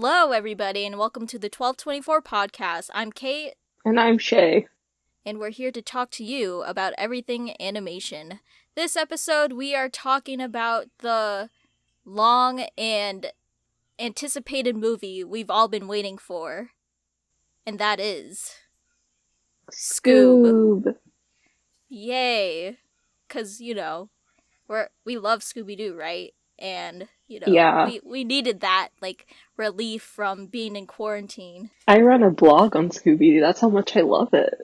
Hello, everybody, and welcome to the 1224 podcast. I'm Kate. And I'm Shay. And we're here to talk to you about everything animation. This episode, we are talking about the long and anticipated movie we've all been waiting for. And that is... Scoob. Yay. Because, we love Scooby-Doo, right? And, Yeah. we needed that, relief from being in quarantine. I run a blog on Scooby-Doo. That's how much I love it.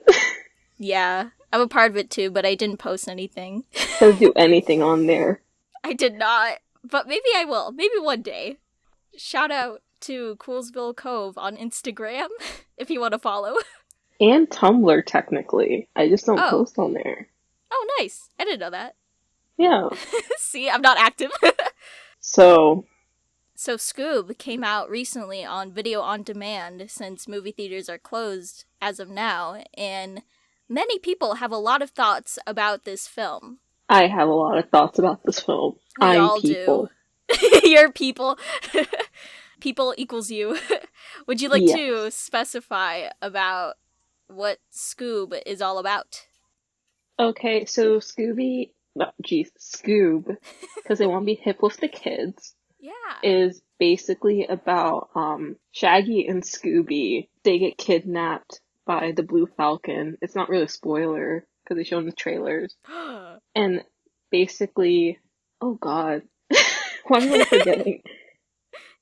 Yeah, I'm a part of it too, but I didn't post anything. Don't do anything on there. I did not, but maybe I will. Maybe one day. Shout out to Coolsville Cove on Instagram, if you want to follow. And Tumblr, technically. I just don't post on there. Oh, nice. I didn't know that. Yeah. See, I'm not active. So Scoob came out recently on video on demand since movie theaters are closed as of now, and many people have a lot of thoughts about this film. I have a lot of thoughts about this film. We all do. You're people. People equals you. Would you like to specify about what Scoob is all about? Okay, so Scoob, because they want to be hip with the kids. Yeah. Is basically about Shaggy and Scooby. They get kidnapped by the Blue Falcon. It's not really a spoiler because they show in the trailers. And basically, oh god, why am I forgetting?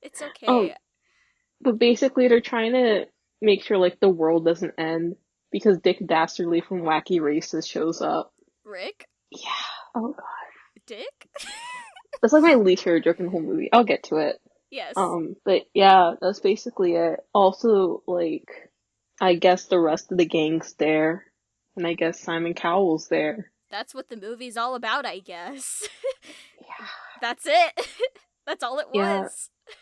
It's okay. Oh, but basically they're trying to make sure the world doesn't end because Dick Dastardly from Wacky Races shows up. Rick? Yeah. Oh god. Dick? That's my least favorite joke in the whole movie. I'll get to it. Yes. But yeah, that's basically it. Also, I guess the rest of the gang's there. And I guess Simon Cowell's there. That's what the movie's all about, I guess. Yeah. That's it. That's all it was. Yeah.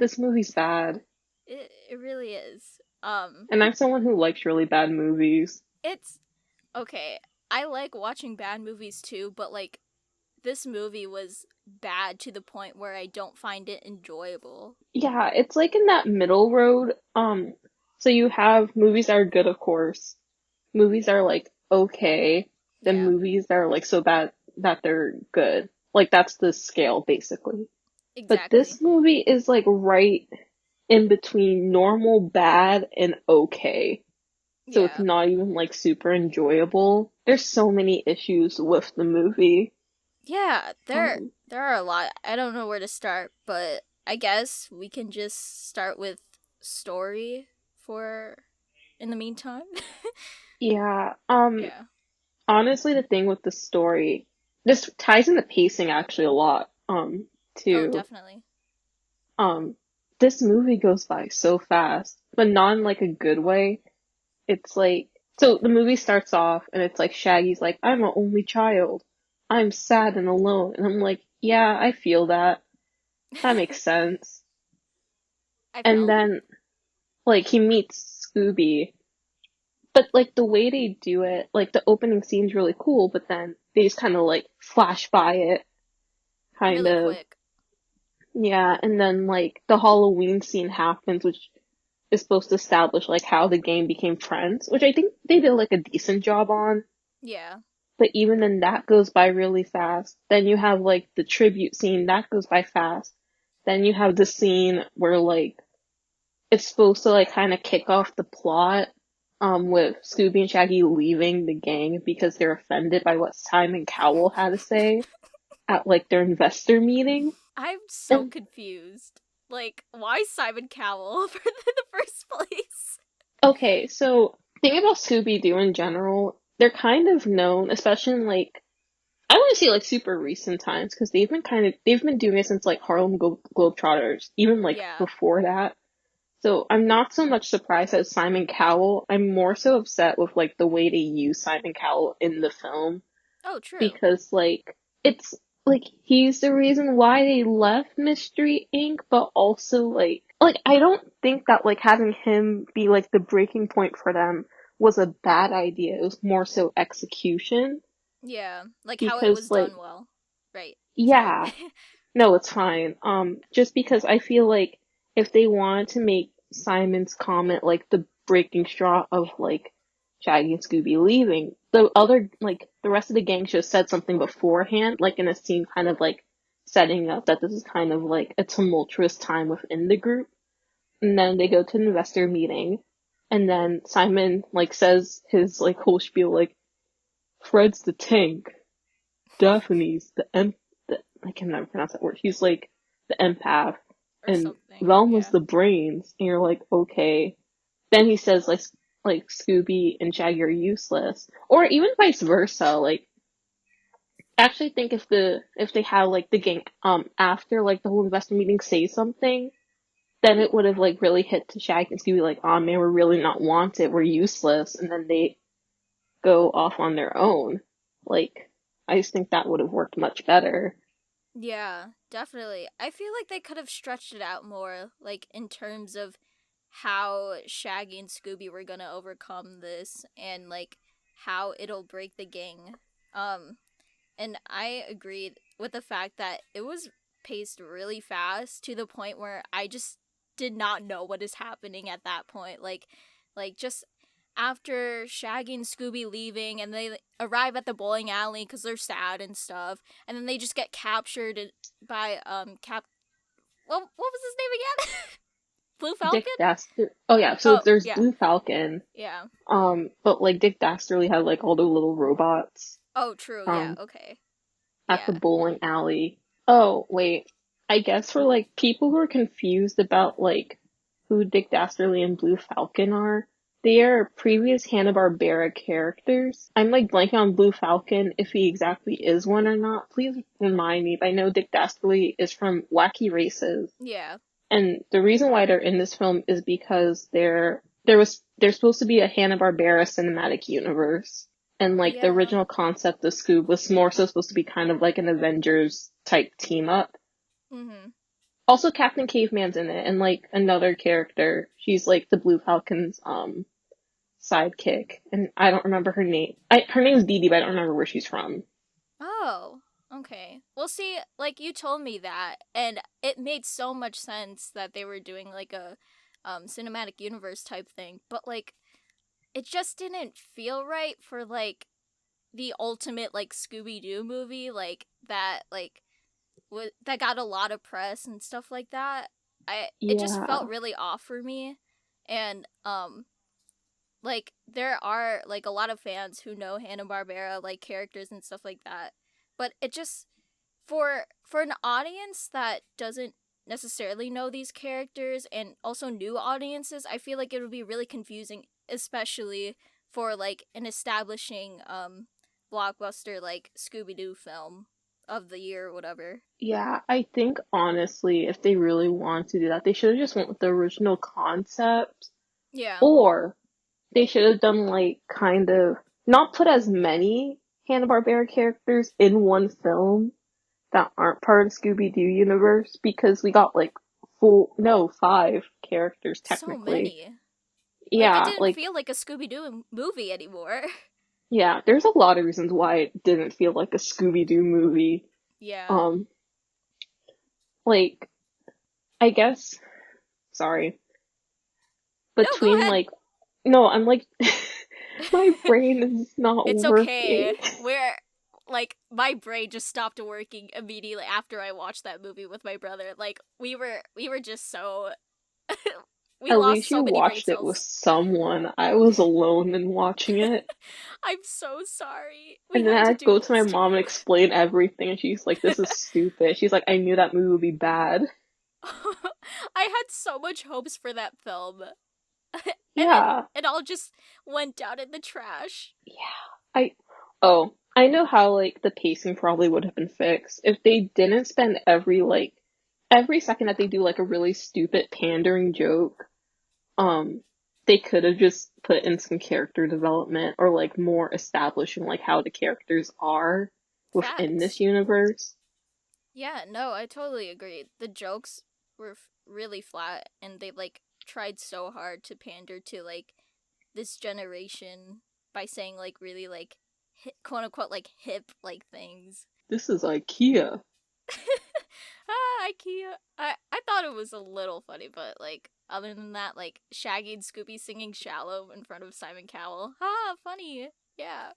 This movie's bad. It really is. And I'm someone who likes really bad movies. It's... Okay, I like watching bad movies too, but, this movie was bad to the point where I don't find it enjoyable. Yeah, it's in that middle road. So you have movies that are good, of course. Movies that are okay. Then movies that are so bad that they're good. That's the scale, basically. Exactly. But this movie is right in between normal, bad, and okay. So it's not even super enjoyable. There's so many issues with the movie. Yeah, there are a lot. I don't know where to start, but I guess we can just start with story in the meantime. Yeah. Honestly, the thing with the story, this ties in the pacing actually a lot. Too. Oh, definitely. This movie goes by so fast, but not in a good way. It's so the movie starts off and it's Shaggy's I'm an only child. I'm sad and alone. And I'm yeah, I feel that. That makes sense. And then, he meets Scooby. But, the way they do it, the opening scene's really cool, but then they just kind of, flash by it. Kind really of. Quick. Yeah, and then, the Halloween scene happens, which is supposed to establish, how the gang became friends, which I think they did, a decent job on. Yeah. But even then, that goes by really fast. Then you have, the tribute scene, that goes by fast. Then you have the scene where, it's supposed to, kind of kick off the plot, with Scooby and Shaggy leaving the gang because they're offended by what Simon Cowell had to say at, their investor meeting. I'm so confused. Why Simon Cowell in the first place? Okay, so, the thing about Scooby-Doo in general, they're kind of known, especially in I want to say super recent times, because they've been doing it since Harlem Globetrotters, even before that. So I'm not so much surprised at Simon Cowell. I'm more so upset with the way they use Simon Cowell in the film. Oh, true. Because it's he's the reason why they left Mystery Inc., but also I don't think that having him be the breaking point for them was a bad idea. It was more so execution. Yeah, how it was done well. Right. Yeah. No, it's fine. Just because I feel if they wanted to make Simon's comment like the breaking straw of like Shaggy and Scooby leaving, the other like the rest of the gang should have said something beforehand, like in a scene kind of like setting up that this is kind of like a tumultuous time within the group. And then they go to an investor meeting, and then Simon like says his like whole spiel like Fred's the tank, Daphne's the I can never pronounce that word. He's like the empath, or and something. Velma's Yeah. the brains. And you're like, okay. Then he says like Scooby and Shaggy are useless, or even vice versa. Like, I actually think if they had like the gang after like the whole investor meeting say something, then it would have like really hit to Shaggy and Scooby like, oh man, we're really not wanted, we're useless, and then they go off on their own. Like, I just think that would have worked much better. Yeah, definitely. I feel like they could have stretched it out more, like in terms of how Shaggy and Scooby were gonna overcome this and like how it'll break the gang. Um, and I agreed with the fact that it was paced really fast to the point where I just did not know what is happening at that point. Like just after Shaggy and Scooby leaving and they arrive at the bowling alley because they're sad and stuff, and then they just get captured by Cap. What was his name again? Blue Dick Falcon. Dastardly. Oh yeah, so Oh there's yeah, Blue Falcon. yeah. But like Dick Dastardly had like all the little robots. Oh true. Yeah. Um, Okay. at the Yeah. bowling alley. Oh wait, I guess for like people who are confused about like who Dick Dastardly and Blue Falcon are, they are previous Hanna-Barbera characters. I'm like blanking on Blue Falcon if he exactly is one or not. Please remind me. But I know Dick Dastardly is from Wacky Races. Yeah. And the reason why they're in this film is because there's supposed to be a Hanna-Barbera cinematic universe. And like the Yeah. original concept of Scoob was more so supposed to be kind of like an Avengers type team up. Mhm. Also Captain Caveman's in it and like another character. She's like the Blue Falcon's sidekick. And I don't remember her name. Her name's Dee Dee, but I don't remember where she's from. Oh, okay. Well, see, like you told me that, and it made so much sense that they were doing like a cinematic universe type thing, but like it just didn't feel right for like the ultimate like Scooby Doo movie, like that that got a lot of press and stuff like that. It just felt Yeah. really off for me, and like there are like a lot of fans who know Hanna-Barbera like characters and stuff like that. But it just for an audience that doesn't necessarily know these characters and also new audiences, I feel like it would be really confusing, especially for like an establishing blockbuster like Scooby-Doo film of the year or whatever. Yeah, I think honestly, if they really want to do that, they should have just went with the original concept. Yeah. Or they should have done like kind of not put as many Hanna-Barbera characters in one film that aren't part of Scooby-Doo universe because we got like five characters So technically. many. Like it Yeah, didn't like feel like a Scooby-Doo movie anymore. yeah, there's a lot of reasons why it didn't feel like a Scooby-Doo movie. Yeah. Um, like I guess sorry, No, go between ahead. like no, I'm like my brain is not It's working. okay. Where like my brain just stopped working immediately after I watched that movie with my brother. Like we were just so we At lost least so you many brain watched it with cells. someone. I was alone in watching it. I'm so sorry. We And then had to I do go to my this to mom and you. explain everything, and she's like, this is stupid. She's like, I knew that movie would be bad. I had so much hopes for that film. And Yeah. it all just went down in the trash. Yeah. I, oh, I know how, like, the pacing probably would have been fixed if they didn't spend every second that they do, like, a really stupid pandering joke, um, they could have just put in some character development or, like, more establishing, like, how the characters are within this Facts. universe. Yeah, no, I totally agree. The jokes were really flat, and they like tried so hard to pander to like this generation by saying like really like quote unquote like hip like things. This is IKEA. Ah, high key, I thought it was a little funny, but like other than that, like Shaggy and Scooby singing "Shallow" in front of Simon Cowell, funny. Yeah,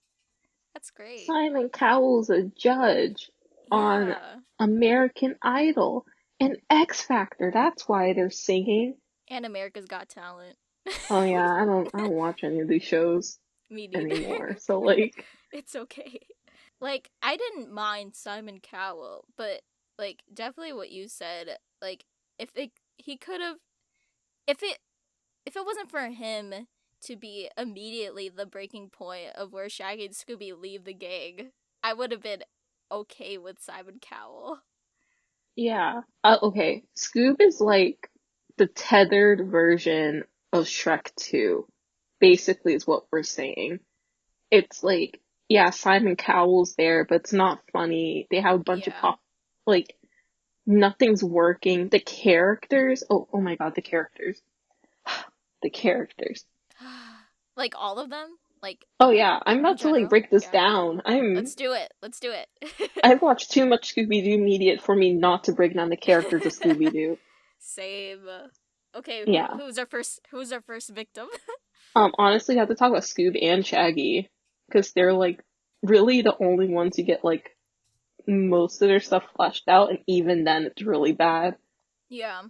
that's great. Simon Cowell's a judge on Yeah, American Idol and X Factor. That's why they're singing. and America's Got Talent. Oh yeah, I don't watch any of these shows Me neither. anymore. So like, It's okay. Like I didn't mind Simon Cowell, but like definitely what you said, like if it he could have if it wasn't for him to be immediately the breaking point of where Shaggy and Scooby leave the gang, I would have been okay with Simon Cowell. yeah. Okay, Scoob is like the tethered version of Shrek 2. Basically, is what we're saying. It's like, yeah, Simon Cowell's there, but it's not funny. They have a bunch of Yeah. like, nothing's working. The characters, oh my God, the characters. The characters. Like all of them? Like Oh yeah, I'm in about to like general? break this Yeah. down. Let's do it. Let's do it. I've watched too much Scooby-Doo media for me not to break down the characters of Scooby-Doo. Same. Okay, Yeah. who's our first victim? Honestly, I have to talk about Scoob and Shaggy because they're like really the only ones who get like most of their stuff fleshed out, and even then, it's really bad. Yeah.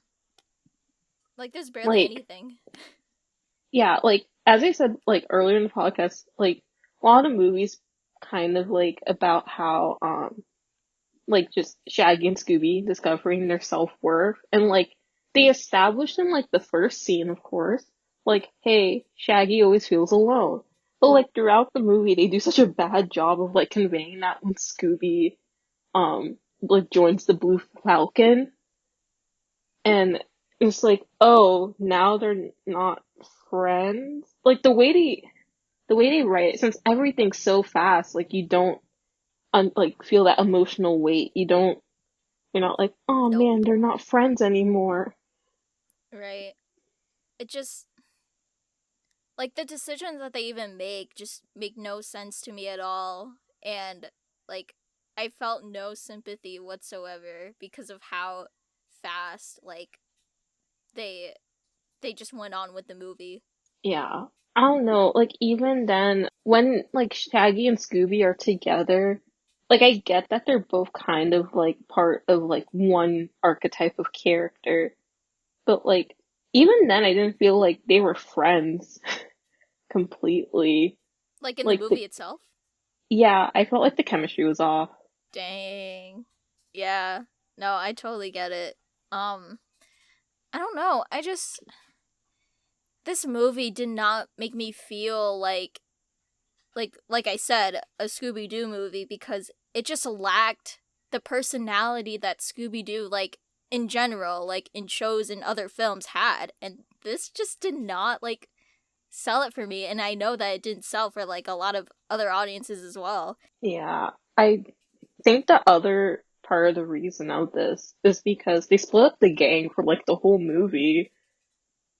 Like there's barely Like, anything. yeah, like as I said like earlier in the podcast, like a lot of movies kind of like about how like just Shaggy and Scooby discovering their self-worth and like they established in like the first scene, of course, like, hey, Shaggy always feels alone. But like throughout the movie they do such a bad job of like conveying that when Scooby like joins the Blue Falcon and it's like, oh, now they're not friends. Like the way they write it, since everything's so fast, like you don't like feel that emotional weight. You're not like, oh man, Nope. they're not friends anymore. Right. It just like the decisions that they even make just make no sense to me at all, and like I felt no sympathy whatsoever because of how fast like they they just went on with the movie. Yeah. I don't know, like even then, when like Shaggy and Scooby are together, like I get that they're both kind of like part of like one archetype of character, but like even then I didn't feel like they were friends completely. Like in the Like the movie itself. yeah, I felt like the chemistry was off. Dang. Yeah. No, I totally get it. Um I don't know. I just this movie did not make me feel like I said, a Scooby Doo movie because it just lacked the personality that Scooby Doo, like in general, like in shows and other films, had, and this just did not like sell it for me. And I know that it didn't sell for like a lot of other audiences as well. Yeah. I think the other part of the reason of this is because they split up the gang for like the whole movie.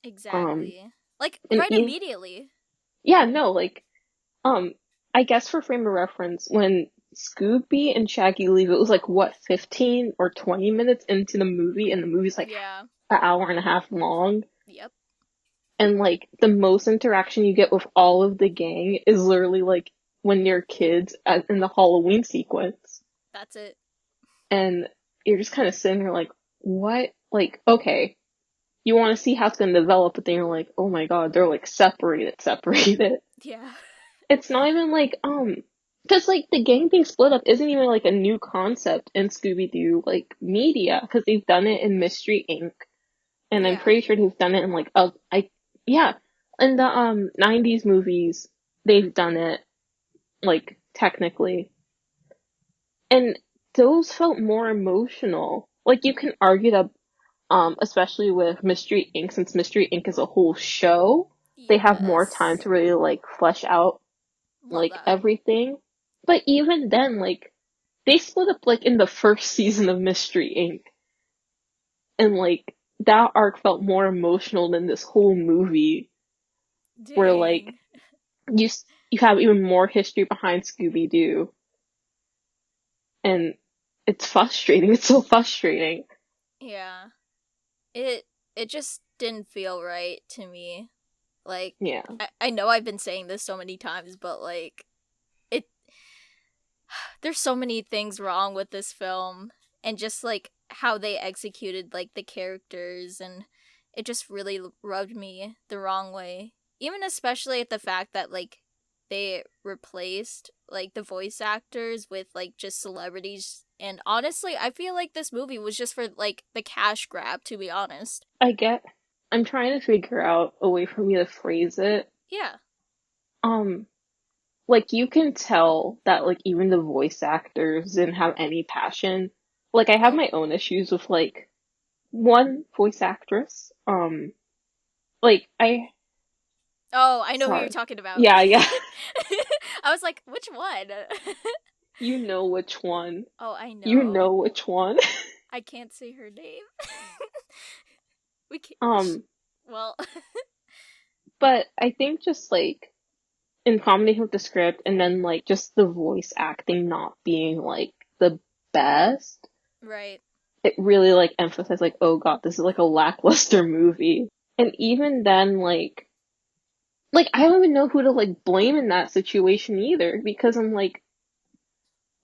Um, Exactly. Like and right immediately. yeah, no, like, um, I guess for frame of reference, when Scooby and Shaggy leave, it was like what, 15 or 20 minutes into the movie, and the movie's like Yeah. an hour and a half long. Yep. And like the most interaction you get with all of the gang is literally like when you're kids in the Halloween sequence. That's it. And you're just kind of sitting there like, what? Like, okay, you want to see how it's going to develop, but then you're like, oh my God, they're like separated. Yeah. It's not even like, because like the gang being split up isn't even like a new concept in Scooby-Doo like media, because they've done it in Mystery Inc. And I'm Yeah. pretty sure they've done it in like, yeah, in the 90s movies, they've done it like technically. And those felt more emotional. Like you can argue that especially with Mystery Inc., since Mystery Inc. is a whole show, they have more time Yes. to really like flesh out Love like that. everything. But even then, like they split up like in the first season of Mystery Inc. And like that arc felt more emotional than this whole movie, where like Dang. you have even more history behind Scooby Doo, and it's frustrating. It's so frustrating. Yeah. It it just didn't feel right to me. Like Yeah. I know I've been saying this so many times, but like it there's so many things wrong with this film and just like how they executed like the characters, and it just really rubbed me the wrong way. Even especially at the fact that like they replaced like the voice actors with like just celebrities, and honestly I feel like this movie was just for like the cash grab, to be honest. I get, I'm trying to figure out a way for me to phrase it. Yeah. Um, like you can tell that like even the voice actors didn't have any passion. Like I have Nope. my own issues with like one voice actress. Like I, Oh, I know who you're sorry. talking about. Yeah, yeah. I was like, which one? You know which one. Oh, I You know. know which one. I can't say her name. we can't. Um, Well, but I think just like in combination with the script and then like just the voice acting not being like the best, right. it really like emphasized like, oh god, this is like a lackluster movie. And even then, like I don't even know who to like blame in that situation either, because I'm like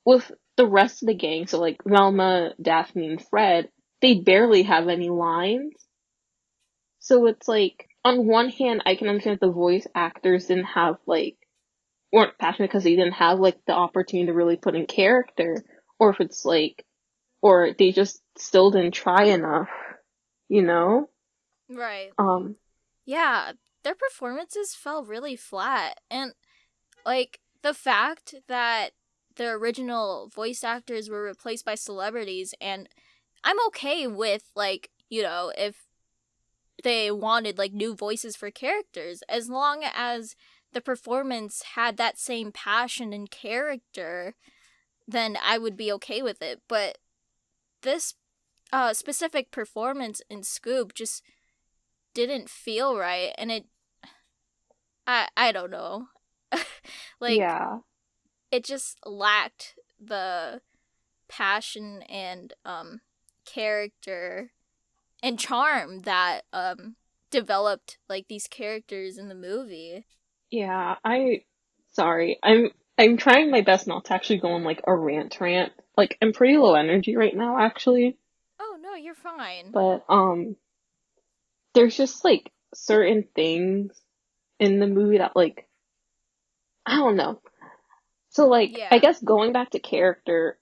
with the rest of the gang, so like Velma, Daphne, and Fred, they barely have any lines. So it's like on one hand, I can understand that the voice actors didn't have like weren't passionate because they didn't have like the opportunity to really put in character, or if it's like, or they just still didn't try enough, you know? Right. Um, Yeah, their performances fell really flat. And, like, the fact that the original voice actors were replaced by celebrities, and I'm okay with, like, if they wanted, like, new voices for characters, as long as the performance had that same passion and character, then I would be okay with it. But this specific performance in Scoob just didn't feel right, and I don't know. Like yeah, it just lacked the passion and character and charm that developed like these characters in the movie. yeah. Sorry, I'm trying my best not to actually go on like a rant. Like I'm pretty low energy right now, actually. Oh no, you're fine. But there's just like certain things in the movie that like I don't know. So like I Yeah. guess going back to character,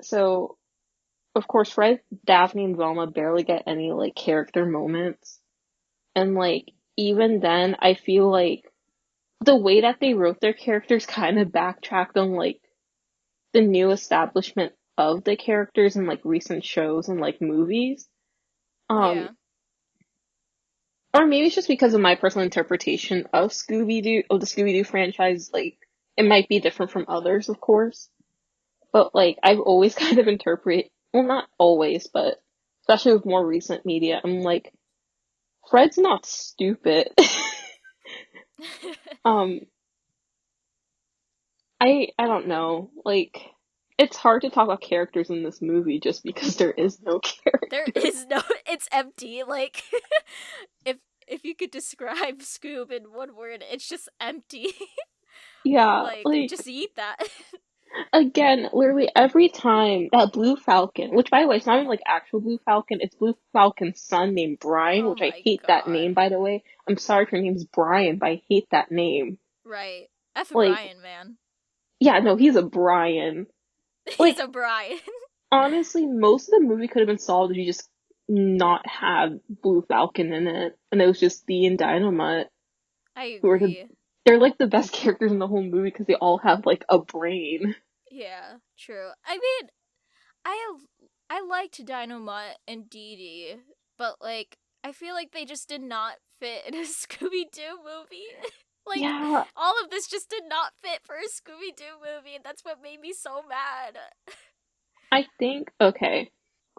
so of course Fred, Daphne, and Velma barely get any like character moments. And like even then I feel like the way that they wrote their characters kind of backtracked on like the new establishment of the characters in like recent shows and like movies. Um Yeah. or maybe it's just because of my personal interpretation of the Scooby Doo franchise, like it might be different from others, of course. But like I've always kind of interpret well not always, but especially with more recent media, I'm like, Fred's not stupid. um I don't know. Like it's hard to talk about characters in this movie just because there is no There character. is no it's empty. Like if if you could describe Scoob in one word, it's just empty. Yeah, Like like just eat that. again, literally every time that Blue Falcon, which by the way, it's not even like actual Blue Falcon, it's Blue Falcon's son named Brian, Oh which I my hate that god. name by the way. I'm sorry if your name's Brian, but I hate that name. Right. F Like, Brian, man. yeah, no, he's a Brian. He's Like, a Brian. honestly, most of the movie could have been solved if you just not had Blue Falcon in it, and it was just Dee and Dynamite I who are agree. they're like the best characters in the whole movie because they all have like a brain. Yeah, true. I mean, I I liked Dynamite and Dee Dee, but like I feel like they just did not fit in a Scooby Doo movie. Like Yeah, all of this just did not fit for a Scooby Doo movie, and that's what made me so mad. I think okay.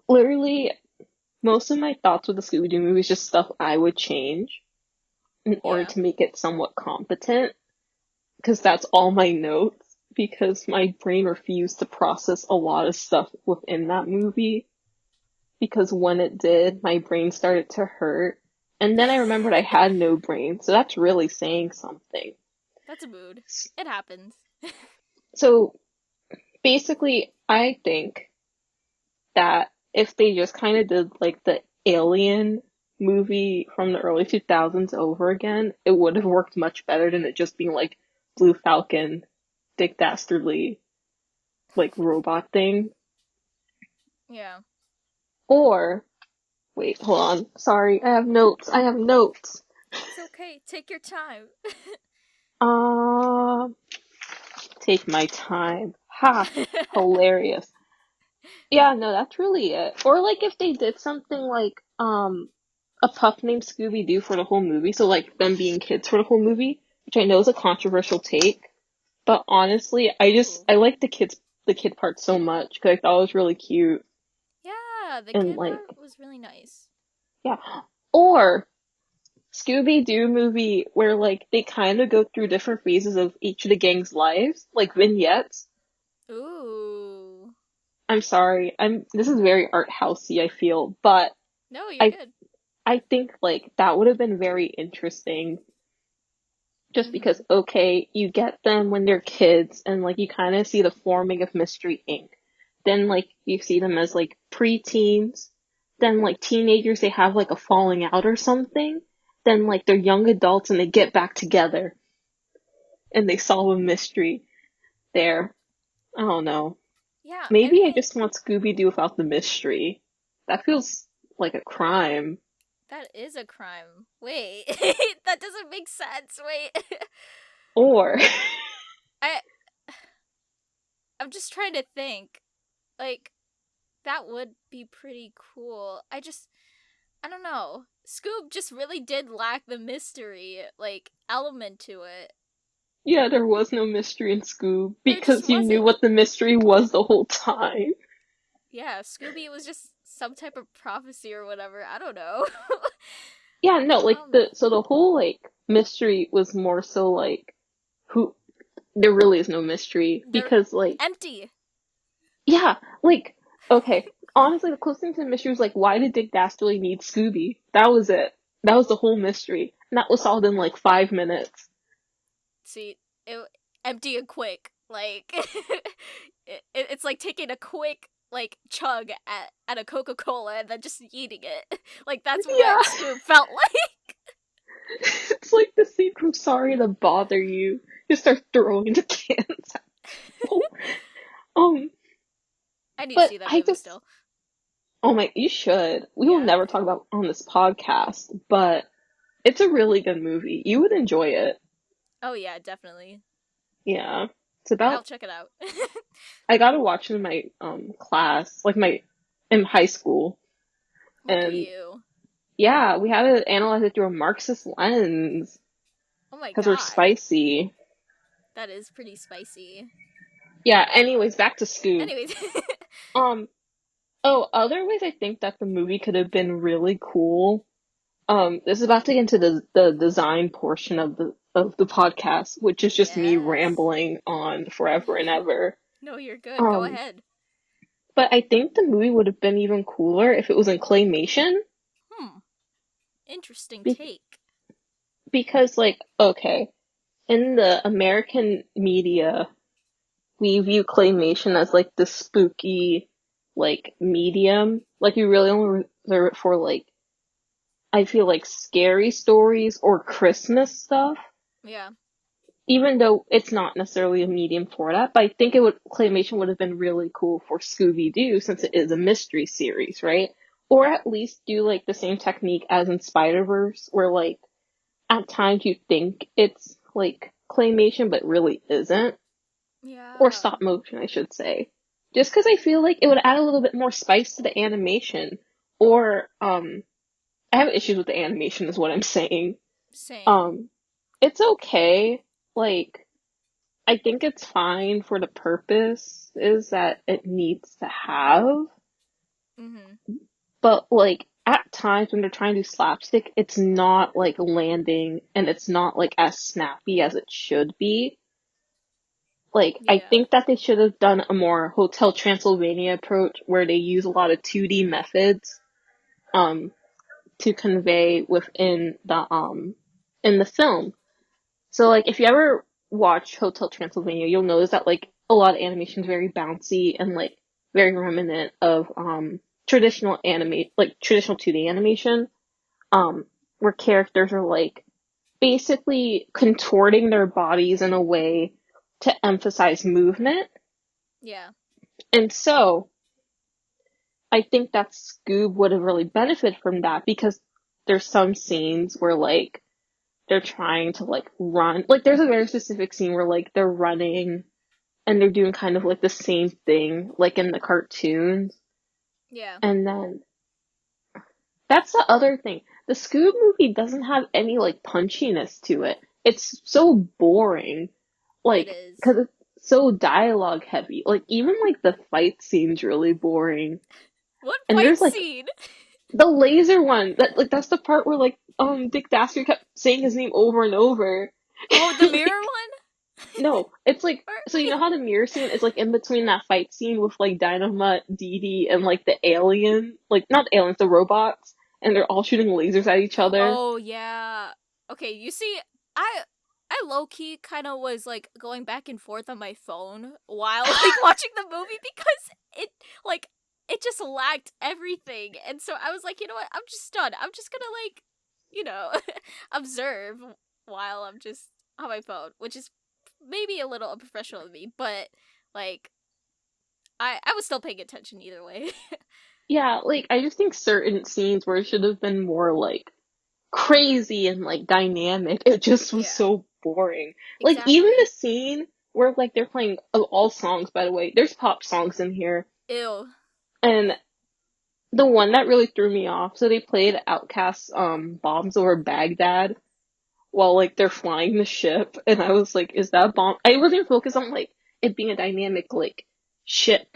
Literally, most of my thoughts with the Scooby Doo movie is just stuff I would change in order Yeah. to make it somewhat competent, because that's all my notes, because my brain refused to process a lot of stuff within that movie. because when it did, my brain started to hurt. And then I remembered I had no brain, so that's really saying something. That's a mood. It happens. So basically, I think that if they just kind of did like the Alien movie from the early 2000s over again, it would have worked much better than it just being like Blue Falcon, Dick Dastardly, like robot thing. Yeah. Or, wait, hold on. Sorry, I have notes. I have notes. It's okay. Take your time. Uh, take my time. Ha! Hilarious. Yeah, no, that's really it. Or like if they did something like a pup named Scooby Doo for the whole movie, so like them being kids for the whole movie, which I know is a controversial take, but honestly, Ooh. I like the kid part so much because I thought it was really cute Yeah, the and kid like part was really nice. yeah. Or Scooby Doo movie where like they kind of go through different phases of each of the gang's lives, like vignettes. Ooh. I'm sorry, this is very art housey, I feel, but No, you're I good. I think like that would have been very interesting just because Mm-hmm. okay, you get them when they're kids and like you kind of see the forming of Mystery Inc. Then like you see them as like preteens, then like teenagers they have like a falling out or something, then like they're young adults and they get back together and they solve a mystery there. I don't know. Yeah, I Maybe I mean, just want Scooby Doo without the mystery. That feels like a crime. that is a crime. Wait, that doesn't make sense. Wait. Or I I'm just trying to think. Like that would be pretty cool. I don't know. Scoob just really did lack the mystery like element to it. yeah, there was no mystery in Scoob There just because you knew wasn't. what the mystery was the whole time. Yeah, Scooby was just some type of prophecy or whatever. I don't know. Yeah, no, like um the whole like mystery was more so like who there really is no mystery they're because like empty. yeah, like okay, honestly the closest thing to the mystery was like why did Dick Dastardly need Scooby? That was it. That was the whole mystery. And that was solved in like 5 minutes. See, it empty and quick. Like it's like taking a quick like chug at a Coca-Cola and then just eating it. Like that's Yeah. what Scoob felt like. It's like the scene from Sorry to Bother You. You start throwing the cans at people. Um, I need to but see that I movie just still. oh my, you should. We will Yeah? never talk about on this podcast, but it's a really good movie. You would enjoy it. Oh yeah, definitely. Yeah. It's I'll about check it out. I got to watch it in my class, like my in high school. Look at And you. yeah, we had to analyze it through a Marxist lens Oh my because we're god. spicy. That is pretty spicy. Yeah, anyways, back to Scoob. Anyways. Um, oh, other ways I think that the movie could have been really cool. This is about to get into the design portion of the podcast, which is just me Yes. rambling on forever and ever. No, you're good. Go Um, ahead. but I think the movie would have been even cooler if it was in claymation. Hmm. Interesting Be- take. because like, okay, in the American media, we view claymation as like the spooky, like medium. Like you really only reserve it for like, I feel like scary stories or Christmas stuff. Yeah. Even though it's not necessarily a medium for that, but I think claymation would have been really cool for Scooby Doo since it is a mystery series, right? Or at least do like the same technique as in Spider Verse, where like at times you think it's like claymation, but really isn't, or Yeah. stop motion, I should say. Just because I feel like it would add a little bit more spice to the animation, or I have issues with the animation, is what I'm saying. Same. Um, it's okay, like I think it's fine for the purpose is that it needs to have, Mm-hmm. but like at times when they're trying to do slapstick, it's not like landing and it's not like as snappy as it should be. Like, I Yeah. think that they should have done a more Hotel Transylvania approach where they use a lot of 2D methods um to convey within the in the film. So like if you ever watch Hotel Transylvania, you'll notice that like a lot of animation is very bouncy and like very reminiscent of traditional 2D animation, where characters are like basically contorting their bodies in a way to emphasize movement. Yeah. And so I think that Scoob would have really benefited from that because there's some scenes where like they're trying to like run. Like there's a very specific scene where like they're running and they're doing kind of like the same thing like in the cartoons. Yeah. And then that's the other thing. The Scoob movie doesn't have any like punchiness to it. It's so boring. It Like, is. because it's so dialogue heavy. Like, even like the fight scene's really boring. What And fight there's like scene? the laser one that like that's the part where like Dick Dastardly kept saying his name over and over. Oh, the mirror Like, one? no, it's like Or so you know how the mirror scene is like in between that fight scene with like Dynamite, Dee Dee, and like the alien, like not the aliens, the robots, and they're all shooting lasers at each other. Oh yeah. Okay, you see, I I low key kind of was like going back and forth on my phone while like watching the movie because it like it just lacked everything. And so I was like, you know what? I'm just done. I'm just going to like, you know, observe while I'm just on my phone, which is maybe a little unprofessional of me, but like I was still paying attention either way. Yeah, like I just think certain scenes where it should have been more like crazy and like dynamic, it just was Yeah, so boring. Like even the exactly. scene where like they're playing all songs, by the way, there's pop songs in here, Ew. and the one that really threw me off, so they played Outkast's Bombs Over Baghdad while like they're flying the ship, and I was like, is that bomb? I wasn't focused on like it being a dynamic like ship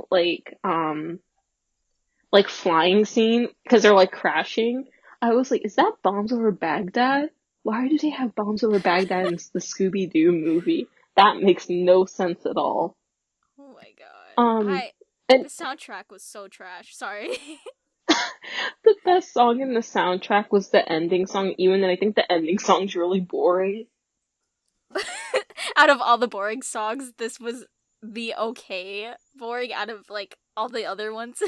like flying scene because they're like crashing. I was like, is that Bombs Over Baghdad? Why do they have Bombs Over Baghdad in the Scooby Doo movie? That makes no sense at all. Oh my god. Um, I and The soundtrack was so trash. Sorry. the best song in the soundtrack was the ending song, even though I think the ending song's really boring. Out of all the boring songs, this was the okay boring out of like all the other ones.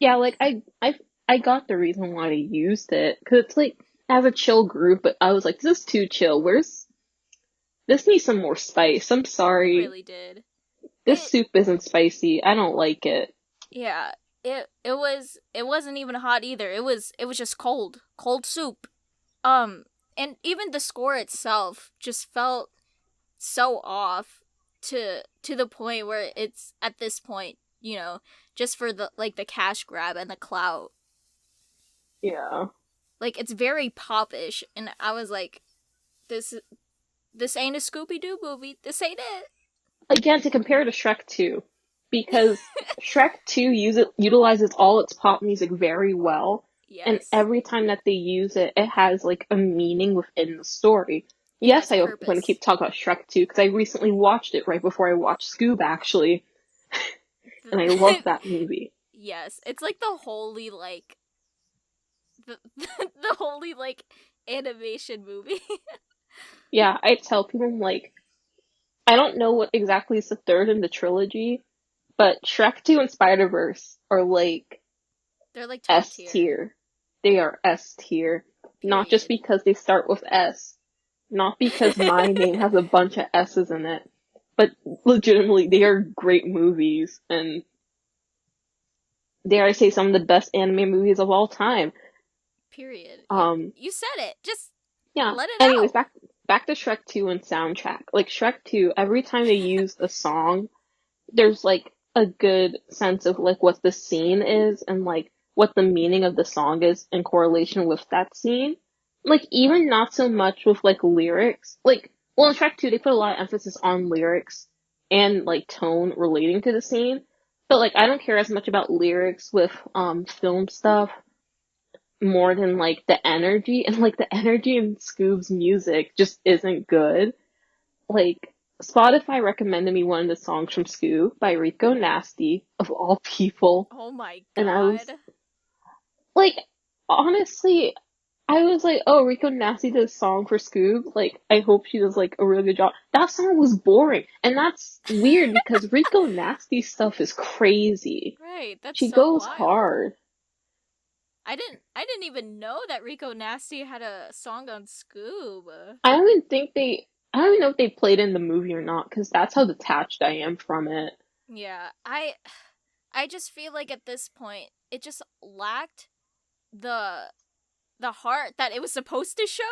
Yeah, like I got the reason why they used it because it's like as a chill group, but I was like, this is too chill. Where's this needs some more spice. I'm It sorry, really did. this It soup isn't spicy. I don't like it. Yeah. It wasn't even hot either. It was just cold. Cold soup. Um and even the score itself just felt so off to the point where it's at this point, just for the like the cash grab and the clout. Yeah. Like it's very popish, and I was like, this this ain't a Scooby Doo movie. This ain't Again, to compare to Shrek 2, because it. Shrek 2 utilizes all its pop music very well, and Yes, every time that they use it, it has like a meaning within the story. it Yes, has I'm going to purpose. keep talking about Shrek 2 because I recently watched it right before I watched Scoob actually, and I love that movie. Yes, it's like the holy like the holy like animation movie. Yeah, I tell people like I don't know what exactly is the third in the trilogy, but Shrek 2 and Spider-Verse are like They're like top S tier. tier. They are S tier. Not just Period. because they start with S, not because my name has a bunch of S's in it, but legitimately they are great movies and dare I say some of the best anime movies of all time. Period. Um You said it. Just yeah. let it Anyways, out. back to Shrek 2 and soundtrack. Like Shrek 2, every time they use a song, there's like a good sense of like what the scene is and like what the meaning of the song is in correlation with that scene. Like even not so much with like lyrics. Like well in track two they put a lot of emphasis on lyrics and like tone relating to the scene. But like I don't care as much about lyrics with film stuff more than like the energy and like the energy in Scoob's music just isn't good. Like Spotify recommended me one of the songs from Scoob by Rico Nasty, of all people. Oh my And I was god. like, honestly, I was like, oh, Rico Nasty did a song for Scoob. Like, I hope she does like a really good job. That song was boring. And that's weird because Rico Nasty stuff is crazy. Right, that's She so goes wild. hard. I didn't even know that Rico Nasty had a song on Scoob. I don't even know if they played in the movie or not, because that's how detached I am from it. Yeah, I just feel like at this point it just lacked the the heart that it was supposed to show,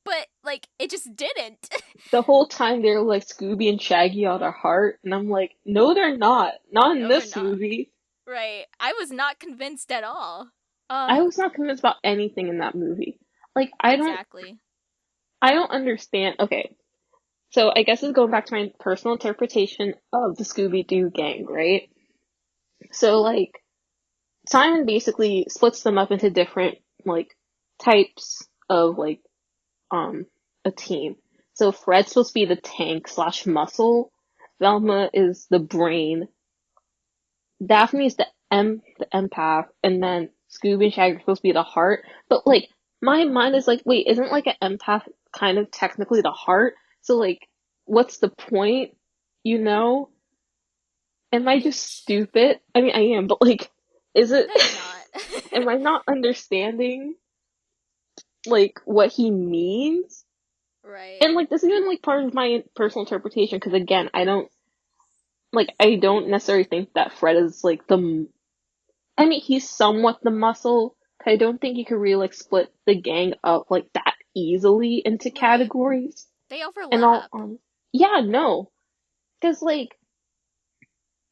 but like it just didn't. The whole time they're like Scooby and Shaggy out of heart, and I'm like, no, they're not. Not in No, they're this not. movie. Right. I was not convinced at all. I was not convinced about anything in that movie. Like, Exactly. I don't understand. Okay, so I guess it's going back to my personal interpretation of the Scooby Doo gang, right? So like, Simon basically splits them up into different like types of like um a team. So Fred's supposed to be the tank slash muscle. Velma is the brain. Daphne's the empath, and then Scooby and Shaggy are supposed to be the heart. But like my mind is like, wait, isn't like an empath kind of technically the heart? So like, what's the point? You know? Am I just Which stupid? I mean, I am, but like, is it? no, you're not. Am I not understanding like what he means? Right. And like, this isn't like part of my personal interpretation because again, I don't necessarily think that Fred is like I mean, he's somewhat the muscle. I don't think you could really like split the gang up like that easily into Right. categories. They And all, overlap. yeah, no, because like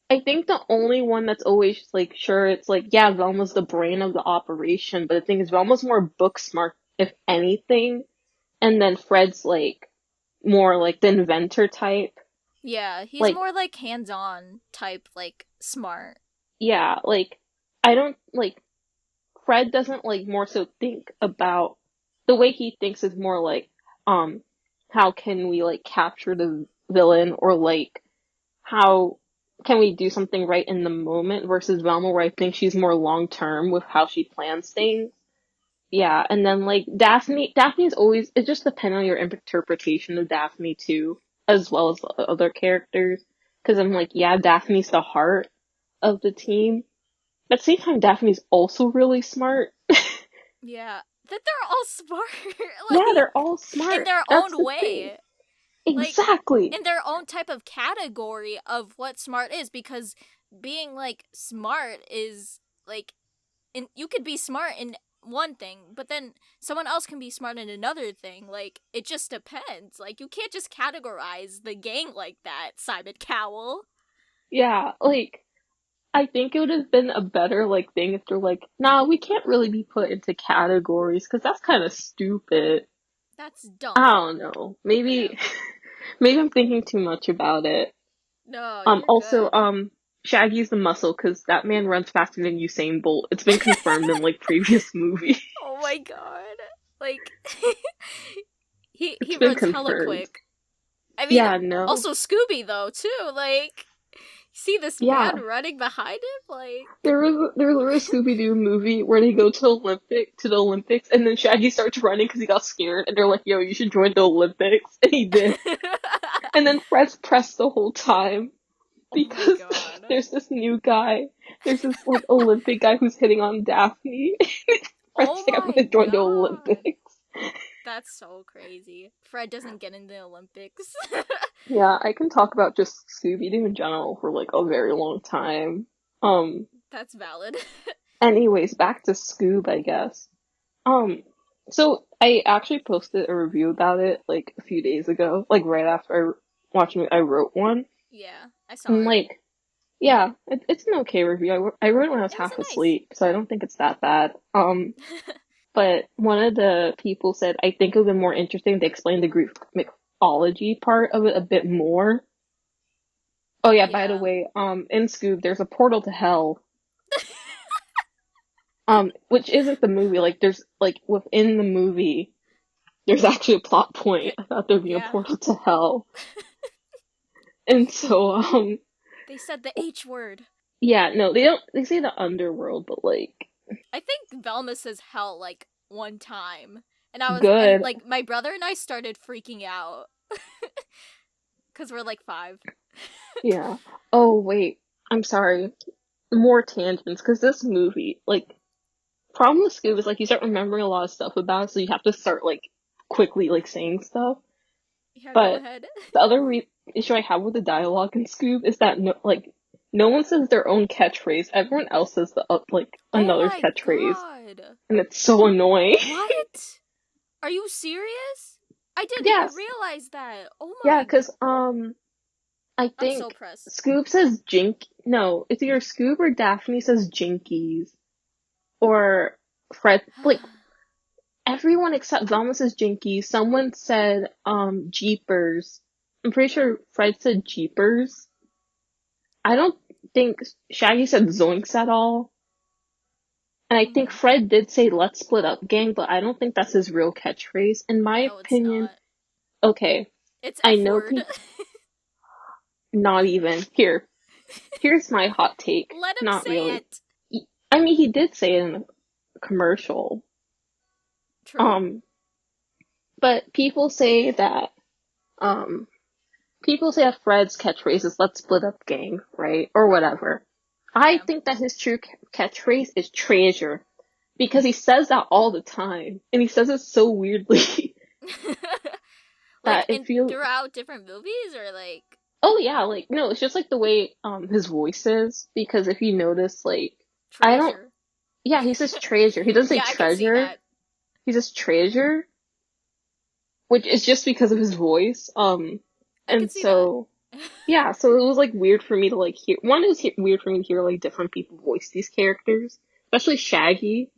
I think the only one that's always like sure it's like yeah, Velma's the brain of the operation, but the thing is Velma's more book smart if anything, and then Fred's like more like the inventor type. Yeah, he's Like more like hands-on type, like smart. yeah, like I don't like Fred doesn't like more so think about the way he thinks is more like, um, how can we like capture the villain or like how can we do something right in the moment versus Velma where I think she's more long term with how she plans things. Yeah, and then like Daphne's always it just depends on your interpretation of Daphne too, as well as the other characters. Because I'm like, yeah, Daphne's the heart of the team. At the same time, Daphne's also really smart. Yeah, that they're all smart, Yeah, like they're all in smart. their That's own the thing. way, like Exactly. in their own type of category of what smart is. Because being like smart is like, and you could be smart in one thing, but then someone else can be smart in another thing. Like it just depends. Like you can't just categorize the gang like that, Simon Cowell. Yeah, like I think it would have been a better like thing if they're like, nah, we can't really be put into categories because that's kind of stupid. That's I dumb. don't know. Yeah. Maybe I'm thinking too much about it. No, you're Also, good. Shaggy's the muscle because that man runs faster than Usain Bolt. It's been confirmed in like previous movies. Oh my god. Like It's he been runs hella confirmed. quick. I mean, Yeah, no. also Scooby though too. Like, see this man Yeah. running behind him. Like, There was a Scooby Doo movie where they go to the Olympics, and then Shaggy starts running because he got scared, and they're like, "Yo, you should join the Olympics," and he did. And then Fred's pressed the whole time oh my because god. there's this new guy, there's this like Olympic guy who's hitting on Daphne. Fred's Oh like, "I'm my gonna join the god. Olympics." That's so crazy. Fred doesn't get in the Olympics. Yeah, I can talk about just Scooby Doo in general for like a very long time. Um, That's valid. anyways, back to Scoob, I guess. Um, so I actually posted a review about it like a few days ago, like right after watching it, I wrote one. Yeah, I saw And it. like, yeah, it's an okay review. I wrote it when I was It was half a nice. asleep, so I don't think it's that bad. But one of the people said, I think it would have been more interesting to explain the Greek mythology part of it a bit more. Oh yeah, by the Yeah. way, in Scoob, there's a portal to hell. Which isn't the movie. Like, there's like within the movie, there's actually a plot point. Th- I thought there'd be a yeah. portal to hell. And so, They said the H word. yeah, no, they don't, they say the underworld, but like, I think Velma says hell like one time. And I was, and good. like my brother and I started freaking out. Because we're like 5. Yeah. Oh, wait. I'm sorry. More tangents, because this movie, like, problem with Scoob is like you start remembering a lot of stuff about it, so you have to start like quickly like saying stuff. Yeah, go But ahead. the other issue I have with the dialogue in Scoob is that no one says their own catchphrase. Everyone else says the like Oh another my catchphrase, god. and it's so annoying. What? Are you serious? I didn't even Yes, realize that. Oh yeah, my. because I I'm so think pressed. Scoob says Jink. No, it's either Scoob or Daphne says Jinkies, or Fred. Like everyone except Velma says Jinkies. Someone said Jeepers. I'm pretty sure Fred said Jeepers. I don't think Shaggy said Zoinks at all. And I think Mhm. Fred did say let's split up gang, but I don't think that's his real catchphrase. In my No, it's opinion, not. okay, It's I F know word. people not even. Here's my hot take. Let him Not say really. it. I mean he did say it in a commercial. True. Um but um people say that Fred's catchphrase is let's split up gang, right? Or whatever. I Yeah. think that his true catchphrase is treasure because he says that all the time and he says it so weirdly Like that it in feels throughout different movies or like oh yeah, like no, it's just like the way his voice is because if you notice like I don't treasure. yeah, he says treasure. He doesn't say Yeah, I can see treasure. that. He says treasure, which is just because of his voice. I can And see that. so yeah, so it was like weird for me to like hear. One, it was weird for me to hear like different people voice these characters, especially Shaggy.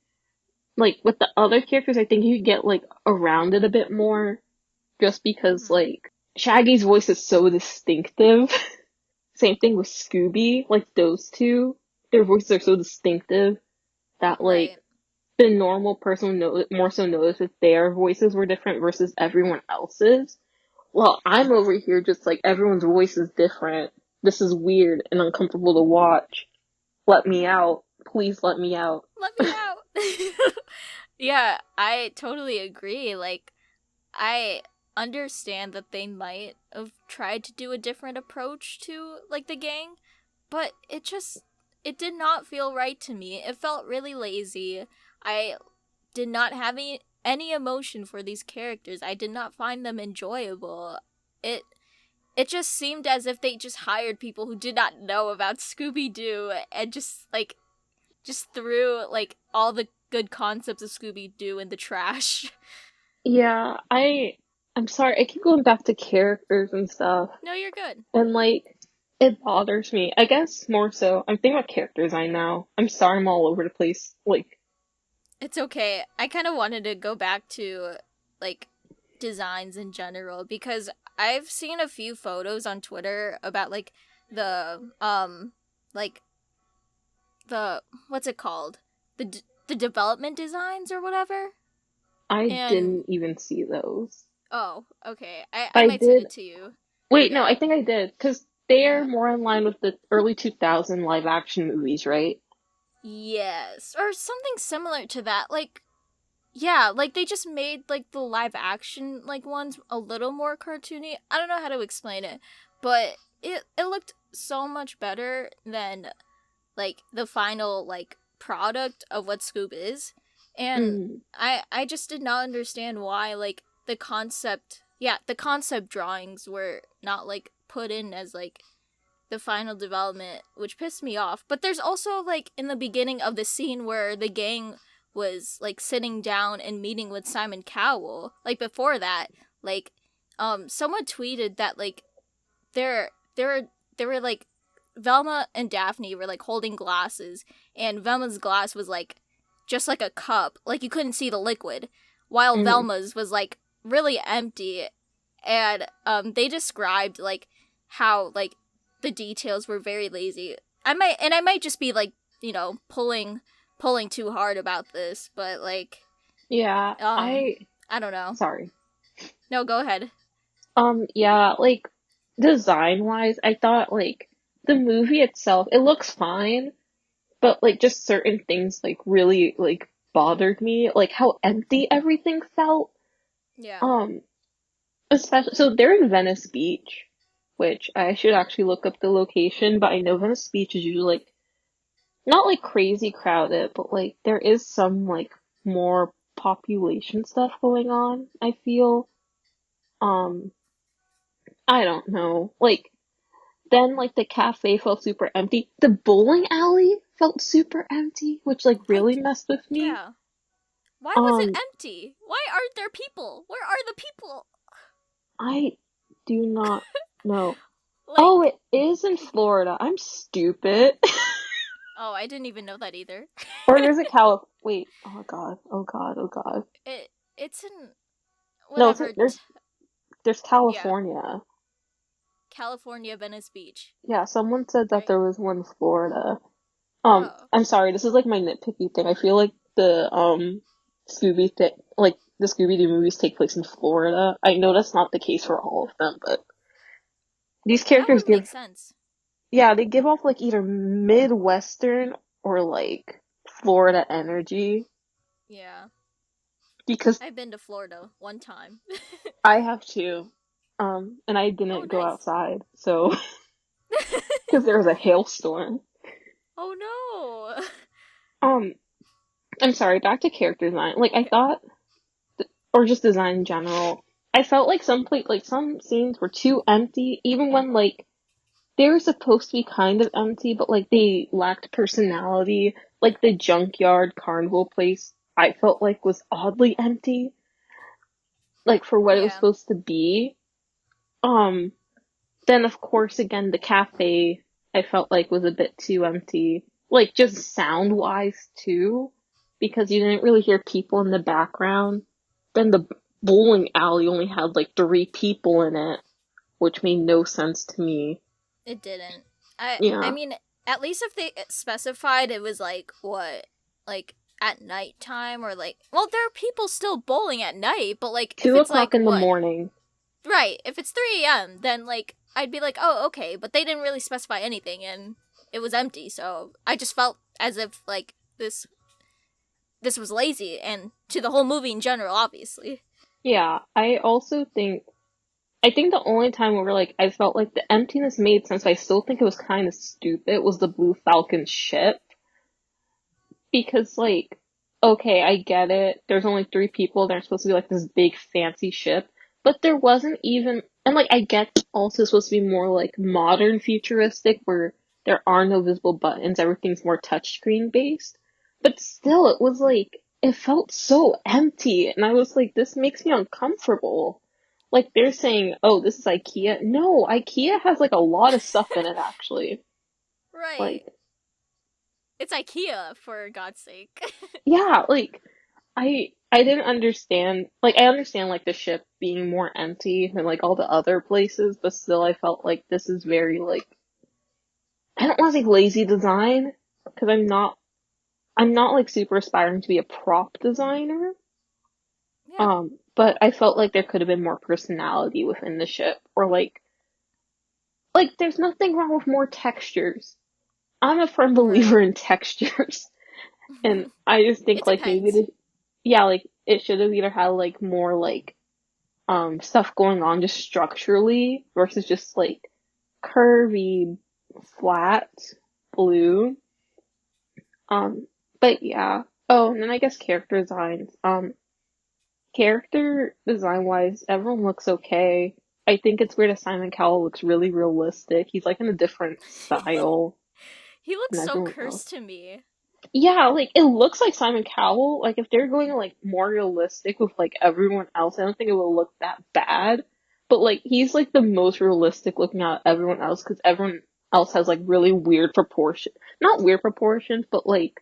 Like with the other characters, I think you could get like around it a bit more, just because Mhm. like Shaggy's voice is so distinctive. Same thing with Scooby, like those two, their voices are so distinctive that like Right. the normal person would more so notice if their voices were different versus everyone else's. Well, I'm over here just like everyone's voice is different. This is weird and uncomfortable to watch. Let me out. Please let me out. Let me out. Yeah, I totally agree. Like I understand that they might have tried to do a different approach to like the gang, but it did not feel right to me. It felt really lazy. I did not have any emotion for these characters. I did not find them enjoyable. It it just seemed as if they just hired people who did not know about Scooby Doo and just threw like all the good concepts of Scooby Doo in the trash. Yeah, I'm sorry, I keep going back to characters and stuff. No, you're good. And like it bothers me. I guess more so. I'm thinking about character design now. I'm sorry I'm all over the place. Like It's okay. I kind of wanted to go back to like designs in general because I've seen a few photos on Twitter about like the what's it called? The development designs or whatever. I And didn't even see those. oh, okay. I I might send did. it to you. Wait, no, I Yeah. think I did because they're Yeah. more in line with the early 2000 live action movies, right? Yes. Or something similar to that. Like yeah, like they just made like the live action like ones a little more cartoony. I don't know how to explain it, but it looked so much better than like the final like product of what Scoob is. And Mm. I just did not understand why like the concept drawings were not like put in as like the final development, which pissed me off. But there's also like in the beginning of the scene where the gang was like sitting down and meeting with Simon Cowell. Like before that, like someone tweeted that like there there were like Velma and Daphne were like holding glasses and Velma's glass was like just like a cup, like you couldn't see the liquid, while Mm. Velma's was like really empty. And they described like how like the details were very lazy. I might just be like, you know, pulling too hard about this, but like Yeah, um I don't know. sorry. No, go ahead. Yeah, like design wise, I thought like the movie itself, it looks fine, but like just certain things like really like bothered me, like how empty everything felt. Yeah. Um, especially so they're in Venice Beach, which I should actually look up the location, but I know Venice Beach is usually like not like crazy crowded, but like there is some like more population stuff going on, I feel. Um, I don't know. Like then like the cafe felt super empty. The bowling alley felt super empty, which like I really d- messed with me. yeah. Why was it Um, empty? Why aren't there people? Where are the people? I do not know. Oh, Like, it is in Florida. I'm stupid. oh, I didn't even know that either. Or there's a Wait. Oh God. Oh God. Oh God. It's in No, whatever. there's Yeah, California. California, Venice Beach, Yeah, someone said that right? there was one in Florida. Oh, I'm sorry, this is like my nitpicky thing. I feel like the Scooby thing, like the Scooby Doo movies take place in Florida. I know that's not the case for all of them, but these that characters would make give, sense. yeah, they give off like either Midwestern or like Florida energy Yeah, because I've been to Florida one time. I have to, and I Oh, didn't go nice. outside, so because there was a hailstorm. Oh no. Um, I'm sorry, back to character design. Like I Okay. thought or just design in general. I felt like like some scenes were too empty, even when like they were supposed to be kind of empty, but like they lacked personality. Like the junkyard carnival place, I felt like was oddly empty, like for what it was Yeah, supposed to be. Um, then of course again the cafe I felt like was a bit too empty, like just sound wise too, because you didn't really hear people in the background. Then the bowling alley only had like three people in it, which made no sense to me. it didn't. I Yeah, mean, at least if they specified it was like what, like at nighttime or like, well, there are people still bowling at night, but like if two it's o'clock like in the what, morning. right? If it's 3 a.m., then like I'd be like, oh, okay, but they didn't really specify anything, and it was empty, so I just felt as if like this was lazy, and to the whole movie in general, obviously. Yeah, I think the only time where like I felt like the emptiness made sense, but I still think it was kind of stupid was the Blue Falcon ship. Because like, okay, I get it. There's only three people. They're supposed to be like this big fancy ship, but there wasn't even. And like, I get also supposed to be more like modern futuristic, where there are no visible buttons. Everything's more touchscreen based. But still, it was like it felt so empty, and I was like, this makes me uncomfortable. Like they're saying, oh, this is IKEA. No, IKEA has like a lot of stuff in it actually. Right. Like, It's IKEA, for God's sake. yeah, like I didn't understand, like I understand like the ship being more empty than like all the other places, but still I felt like this is very like I don't want to say lazy design because I'm not like super aspiring to be a prop designer. Yeah. But I felt like there could have been more personality within the ship or like there's nothing wrong with more textures. I'm a firm believer Right. in textures and I just It think like maybe depends. the yeah, like it should have either had like more like stuff going on just structurally versus just like curvy, flat blue. Um, but yeah. Oh, and then I guess character designs. Character design wise, everyone looks okay. I think it's weird that Simon Cowell looks really realistic. He's like in a different style He looks than so everyone else. cursed to me. Yeah, like it looks like Simon Cowell. Like if they're going like more realistic with like everyone else, I don't think it will look that bad. But like he's like the most realistic looking out of everyone else because everyone else has like really weird proportion. Not weird proportions, but like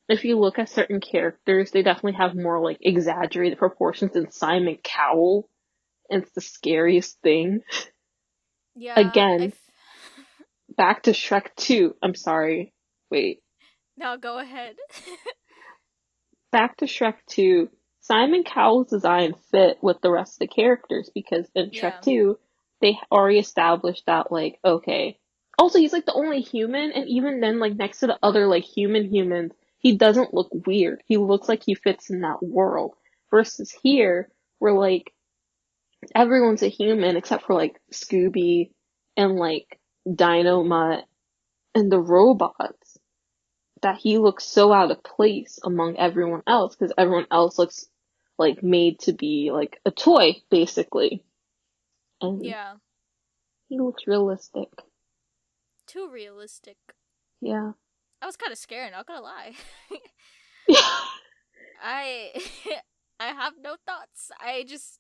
if you look at certain characters, they definitely have more like exaggerated proportions than Simon Cowell. And it's the scariest thing. Yeah, Again, back to Shrek 2. I'm sorry. Wait. Now go ahead. Back to Shrek 2, Simon Cowell's design fit with the rest of the characters because in Shrek Yeah. 2, they already established that, like, okay. Also, he's like the only human, and even then, like, next to the other, like, humans, he doesn't look weird. He looks like he fits in that world. Versus here, where, like, everyone's a human except for, like, Scooby and, like, Dynamite and the robots, that he looks so out of place among everyone else, because everyone else looks, like, made to be, like, a toy, basically. And Yeah. he looks realistic. Too realistic. Yeah. I was kind of scared, not gonna lie. I I have no thoughts. I just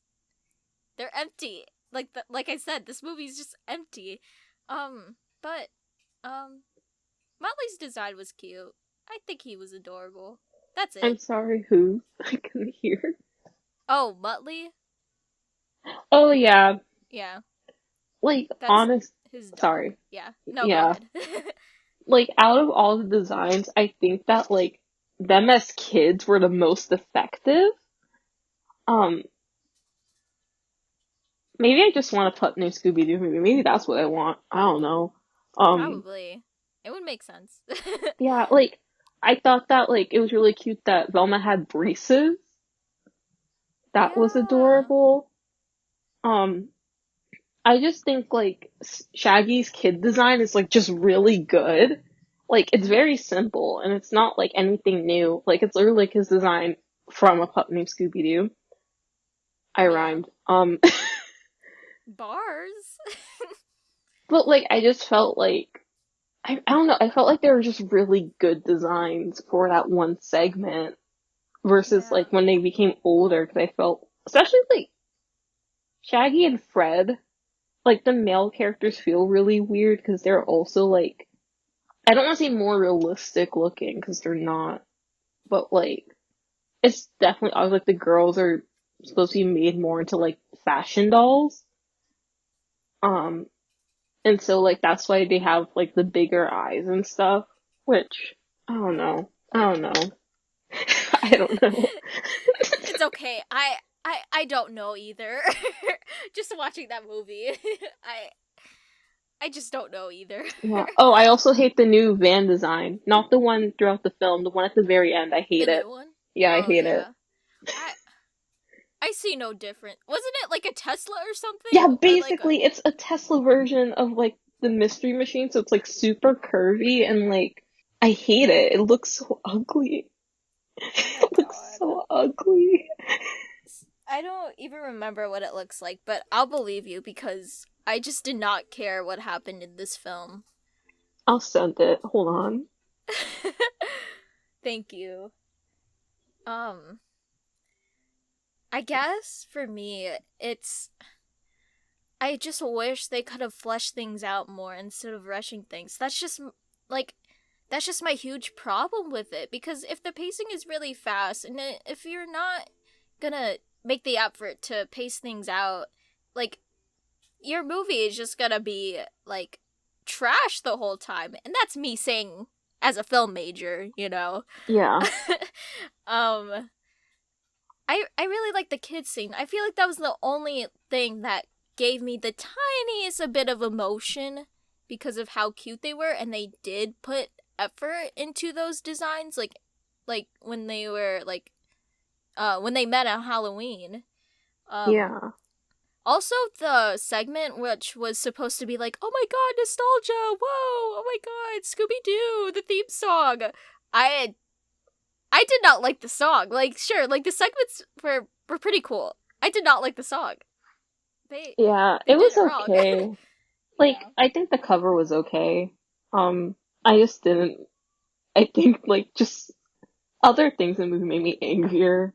they're empty. Like I said, this movie's just empty. But um Motley's design was cute. I think he was adorable. That's I'm it. sorry, who? I couldn't hear. Oh, Muttley? Oh, yeah. Yeah, Like, that's honest. his dog. Sorry. Yeah. No, go Yeah. ahead. Like, out of all the designs, I think that, like, them as kids were the most effective. Um, Maybe I just want to put new Scooby-Doo movie. Maybe that's what I want. I don't know. Um, Probably. It would make sense. yeah, like, I thought that, like, it was really cute that Velma had braces. That was Yeah. adorable. Um, I just think, like, Shaggy's kid design is, like, just really good. Like, it's Mhm. very simple, and it's not, like, anything new. Like, it's literally like his design from A Pup Named Scooby-Doo. I Yeah. rhymed. Bars. But, like, I just felt like, I don't know, I felt like they were just really good designs for that one segment versus, Yeah. like, when they became older, because I felt, especially, like, Shaggy and Fred, like, the male characters feel really weird because they're also, like, I don't want to say more realistic looking because they're not, but like it's definitely, I was like, the girls are supposed to be made more into like fashion dolls. Um, and so like that's why they have like the bigger eyes and stuff, which I don't know. I don't know. I don't know. It's okay. I don't know either. Just watching that movie. I I just don't know either. Yeah. Oh, I also hate the new van design. Not the one throughout the film, the one at the very end. I The hate it. new one? Yeah, I Oh hate it. yeah. I I see no difference. Wasn't it like a Tesla or Yeah, something? Or like a basically, it's a Tesla version of like the Mystery Machine, so it's like super curvy and like I hate it. It looks so ugly. Oh my It looks god. so ugly. I don't even remember what it looks like, but I'll believe you because I just did not care what happened in this film. I'll send it. Hold on. Thank you. Um, I guess for me, it's I just wish they could have fleshed things out more instead of rushing things. Like that's just my huge problem with it because if the pacing is really fast and if you're not gonna make the effort to pace things out, like your movie is just gonna be like trash the whole time. And that's me saying as a film major, you know. Yeah. um I really like the kids scene. I feel like that was the only thing that gave me the tiniest a bit of emotion because of how cute they were and they did put effort into those designs like when they were like when they met on Halloween. Um Yeah. Also the segment which was supposed to be like, "Oh my god, nostalgia. Whoa. Oh my god, Scooby-Doo, the theme song." I I did not like the song. Like, sure, like the segments were pretty cool. I did not like the song. They Yeah. they It did was it wrong. okay. Like, Yeah. I think the cover was okay. I just didn't, I think like just other things in the movie made me angrier.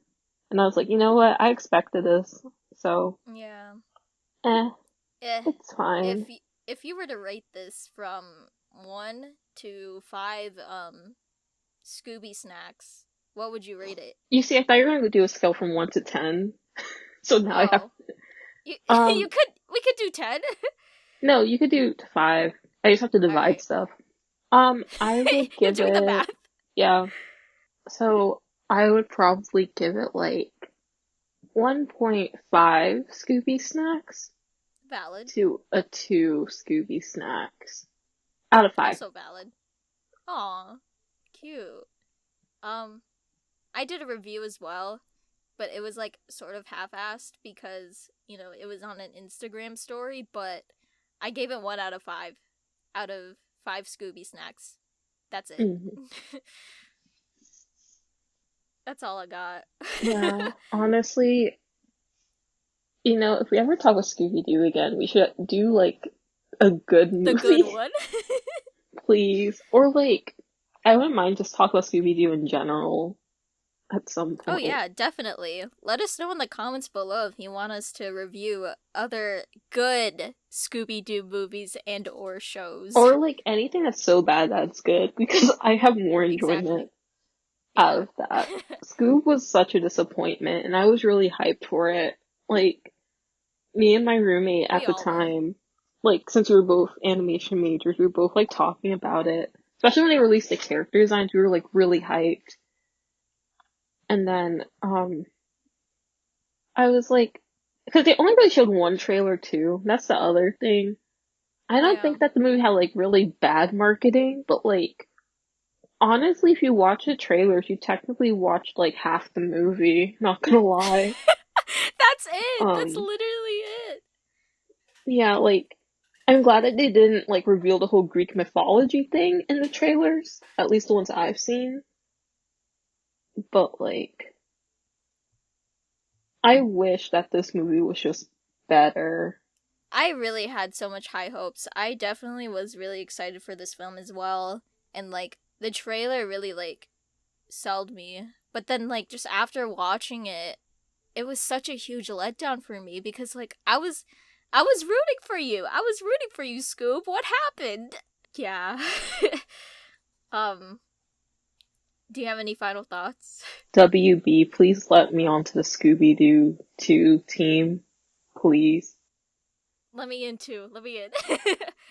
And I was like, you know what? I expected this. So, Yeah. eh, Eh. it's fine. If you were to rate this from 1 to 5 Scooby snacks, what would you rate it? You see, I thought you were going to do a scale from 1 to 10. So now I have, Oh. You um, we could do 10. no, you could do to 5. I just have to All divide right. stuff. I would You're give doing the it, math. yeah. So I would probably give it like 1.5 Scooby snacks. Valid. to a 2 Scooby snacks out of 5. Also valid. Aw, cute. Um, I did a review as well, but it was like sort of half-assed because, it was on an Instagram story, but I gave it 1 out of 5. Out of 5 Scooby snacks. That's it. Mhm. That's all I got. Yeah, honestly, if we ever talk about Scooby Doo again, we should do like a good The good movie, one. please. Or like, I wouldn't mind just talk about Scooby Doo in general at some Oh point. yeah, definitely. Let us know in the comments below if you want us to review other good Scooby-Doo movies and or shows. Or like anything that's so bad that's good, because I have more Exactly. enjoyment out Yeah. of that. Scoob was such a disappointment, and I was really hyped for it. Like, me and my roommate at We the all were. time, like, since we were both animation majors, we were both like talking about it. Especially when they released the character designs, we were like really hyped. And then, I was like, because they only really showed one trailer too. That's the other thing. I don't Yeah. think that the movie had like really bad marketing, but like, honestly, if you watch the trailers, you technically watched like half the movie. Not gonna lie. That's it. That's Um, literally it. yeah, like, I'm glad that they didn't like reveal the whole Greek mythology thing in the trailers, at least the ones I've seen. But like, I wish that this movie was just better. I really had so much high hopes. I definitely was really excited for this film as well. And like the trailer really like sold me. But then like just after watching it, it was such a huge letdown for me because like I was rooting for you. I was rooting for you, Scoob. What happened? Yeah. um do you have any final thoughts? WB, please let me onto the Scooby Doo 2 team, please. Let me in too. Let me in.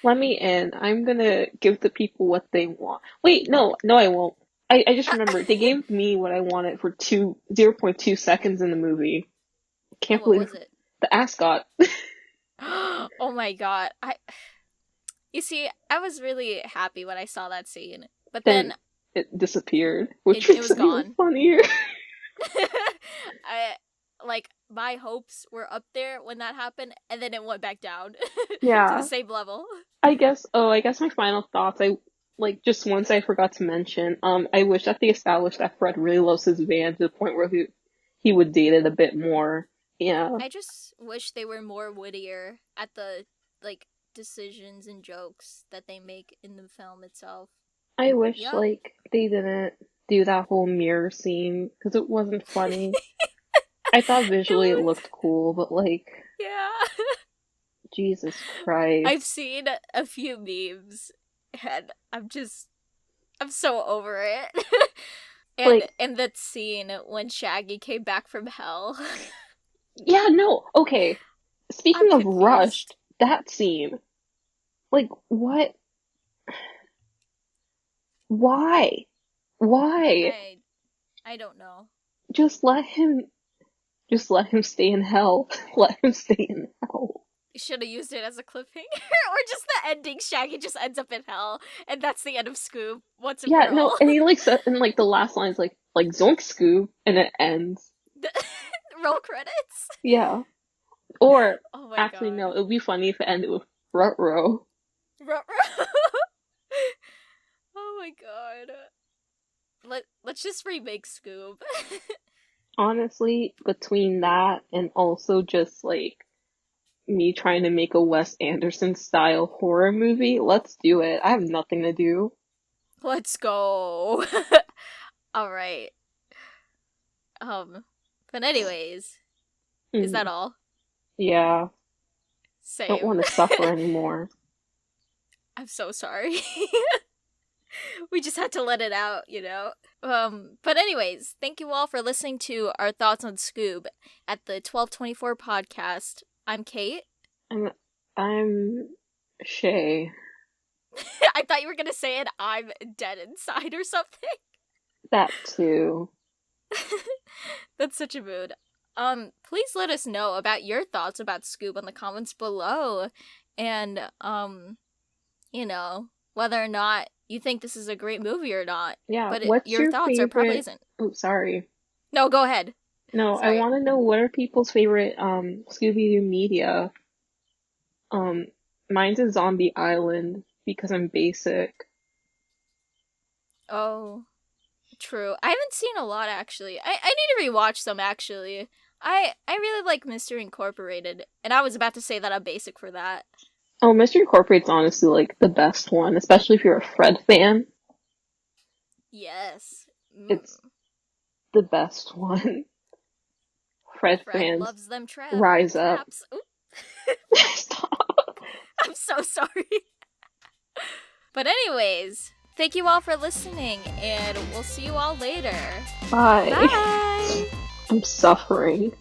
Let me in. I'm gonna give the people what they want. Wait, no, I won't. I just remembered. They gave me what I wanted for 0.2 seconds in the movie. And Can't what believe was it? the ascot. Oh my god. You see, I was really happy when I saw that scene. But Then then it disappeared, which it was was even gone. funnier. I like my hopes were up there when that happened and then it went back down to the Yeah, same level. I guess my final thoughts, like, just once I forgot to mention, I wish that they established that Fred really loves his van to the point where he would date it a bit more. Yeah. I just wish they were more wittier at the like decisions and jokes that they make in the film itself. I wish, Yup. like, they didn't do that whole mirror scene, because it wasn't funny. I thought It visually it was looked cool, but, like, yeah. Jesus I've Christ. seen a few memes and I'm so over it. Like, and that scene when Shaggy came back from hell. yeah, no, okay. I'm Speaking of confused. rushed, that scene, like, what? Why? Why? I I don't know. Just let him Just let him stay in hell. Let him stay in hell. Should have used it as a cliffhanger, or just the ending. Shaggy just ends up in hell, and that's the end of Scoob once and Yeah, for no, all. and he like said, and like the last line's like Zoink Scoob, and it ends. The roll credits. Yeah. Or Oh my actually, god. no, it would be funny if it ended with Rutro. Ruh-roh. Oh my god. Let's just remake Scoob. Honestly, between that and also just like me trying to make a Wes Anderson style horror movie, let's do it. I have nothing to do. Let's go. All right. But anyways, is that Mm, all? yeah, don't Same. want to suffer anymore. I'm so sorry. We just had to let it out. But anyways, thank you all for listening to our thoughts on Scoob at the 1224 podcast. I'm Kate. I'm I'm Shay. I thought you were gonna say it. I'm dead inside or something. That too. That's such a mood. please let us know about your thoughts about Scoob in the comments below. And, you know, whether or not you think this is a great movie or not. Yeah, But what's your your thoughts are probably favorite? isn't. Oh, sorry. No, go ahead. No, I Sorry. want to know what are people's favorite Scooby-Doo media. Mine's a Zombie Island because I'm basic. Oh, true. I haven't seen a lot, actually. I need to rewatch some, actually. I really like Mr. Incorporated, and I was about to say that I'm basic for that. Oh, Mr. Incorporate's honestly like the best one, especially if you're a Fred fan. Yes. It's the best one. Fred Fred fans, loves them rise up. traps. Oop. Stop. I'm so sorry. But anyways, thank you all for listening, and we'll see you all later. Bye. Bye! I'm suffering.